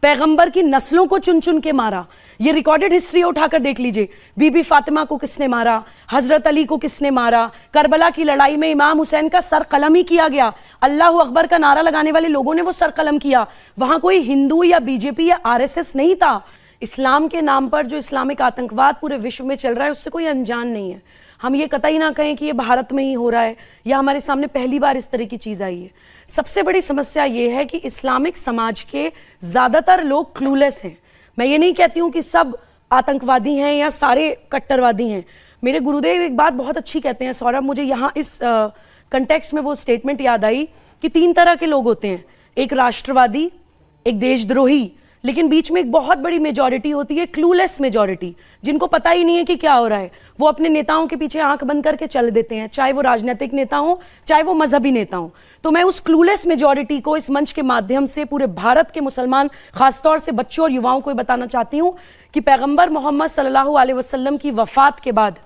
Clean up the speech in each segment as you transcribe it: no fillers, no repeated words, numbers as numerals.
पैगंबर की नस्लों को चुन चुन के मारा। ये रिकॉर्डेड हिस्ट्री उठाकर देख लीजिए, बीबी फातिमा को किसने मारा, हजरत अली को किसने मारा, करबला की लड़ाई में इमाम हुसैन का सर कलम ही किया गया, अल्लाह अकबर का नारा लगाने वाले लोगों ने वो सर कलम किया। वहां कोई हिंदू या बीजेपी या आरएसएस नहीं था। इस्लाम के नाम पर जो इस्लामिक आतंकवाद पूरे विश्व में चल रहा है उससे कोई अनजान नहीं है। हम ये कतई ना कहें कि ये भारत में ही हो रहा है या हमारे सामने पहली बार इस तरह की चीज आई है। सबसे बड़ी समस्या ये है कि इस्लामिक समाज के ज्यादातर लोग क्लूलेस हैं। मैं ये नहीं कहती हूं कि सब आतंकवादी हैं या सारे कट्टरवादी हैं। मेरे गुरुदेव एक बात बहुत अच्छी कहते हैं सौरभ, मुझे यहाँ इस कंटेक्स्ट में वो स्टेटमेंट याद आई कि 3 तरह के लोग होते हैं, एक राष्ट्रवादी, एक देशद्रोही, लेकिन बीच में एक बहुत बड़ी मेजॉरिटी होती है क्लूलेस मेजॉरिटी, जिनको पता ही नहीं है कि क्या हो रहा है। वो अपने नेताओं के पीछे आंख बंद करके चल देते हैं, चाहे वो राजनीतिक नेता हो चाहे वो मजहबी नेता हो। तो मैं उस क्लूलेस मेजॉरिटी को इस मंच के माध्यम से पूरे भारत के मुसलमान, खासतौर से बच्चों और युवाओं को बताना चाहती हूँ कि पैगंबर मोहम्मद सल्लल्लाहु अलैहि वसल्लम की वफात के बाद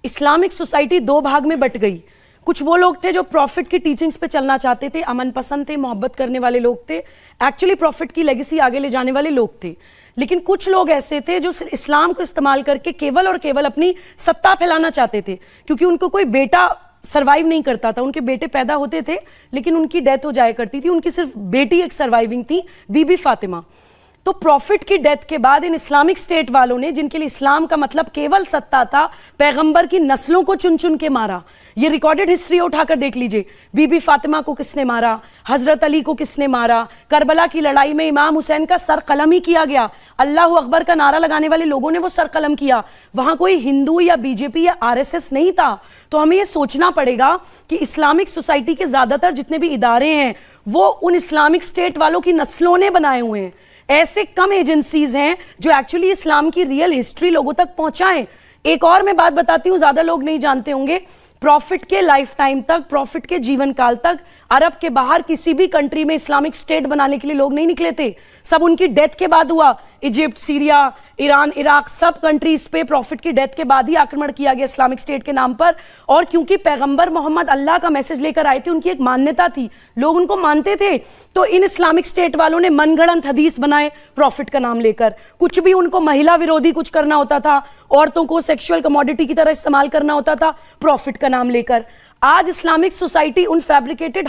इस्लामिक सोसाइटी 2 भाग में बट गई। कुछ वो लोग थे जो प्रॉफिट की टीचिंग्स पे चलना चाहते थे, अमन पसंद थे, मोहब्बत करने वाले लोग थे, एक्चुअली प्रॉफिट की लेगेसी आगे ले जाने वाले लोग थे। लेकिन कुछ लोग ऐसे थे जो इस्लाम को इस्तेमाल करके केवल और केवल अपनी सत्ता फैलाना चाहते थे, क्योंकि उनको कोई बेटा सर्वाइव नहीं करता था। उनके बेटे पैदा होते थे लेकिन उनकी डेथ हो जाया करती थी, उनकी सिर्फ बेटी एक सर्वाइविंग थी, बीबी फातिमा। तो प्रॉफिट की डेथ के बाद इन इस्लामिक स्टेट वालों ने, जिनके लिए इस्लाम का मतलब केवल सत्ता था, पैगंबर की नस्लों को चुन चुन के मारा। ये रिकॉर्डेड हिस्ट्री उठाकर देख लीजिए, बीबी फातिमा को किसने मारा, हजरत अली को किसने मारा, करबला की लड़ाई में इमाम हुसैन का सर कलम ही किया गया, अल्लाह अकबर का नारा लगाने वाले लोगों ने वो सर कलम किया। वहां कोई हिंदू या बीजेपी या आरएसएस नहीं था। तो हमें ये सोचना पड़ेगा कि इस्लामिक सोसाइटी के ज्यादातर जितने भी इदारे हैं वो उन इस्लामिक स्टेट वालों की नस्लों ने बनाए हुए हैं। ऐसे कम एजेंसीज हैं जो एक्चुअली इस्लाम की रियल हिस्ट्री लोगों तक पहुंचाएं। एक और मैं बात बताती हूं, ज्यादा लोग नहीं जानते होंगे, प्रॉफिट के लाइफ टाइम तक, प्रॉफिट के जीवन काल तक अरब के बाहर किसी भी कंट्री में इस्लामिक स्टेट बनाने के लिए लोग नहीं निकले थे। सब उनकी डेथ के बाद हुआ। इजिप्ट, सीरिया, ईरान, इराक, सब कंट्रीज पे प्रॉफिट की डेथ के बाद ही आक्रमण किया गया इस्लामिक स्टेट के नाम पर। और क्योंकि पैगंबर मोहम्मद अल्लाह का मैसेज लेकर आए थे, उनकी एक मान्यता थी, लोग उनको मानते थे, तो इन इस्लामिक स्टेट वालों ने मनगढ़ंत हदीस बनाए प्रॉफिट का नाम लेकर। कुछ भी उनको महिला विरोधी कुछ करना होता था, औरतों को सेक्सुअल कमोडिटी की तरह इस्तेमाल करना होता था प्रॉफिट का नाम लेकर। आज इस्लामिक सोसाइटी उन फैब्रिकेटेड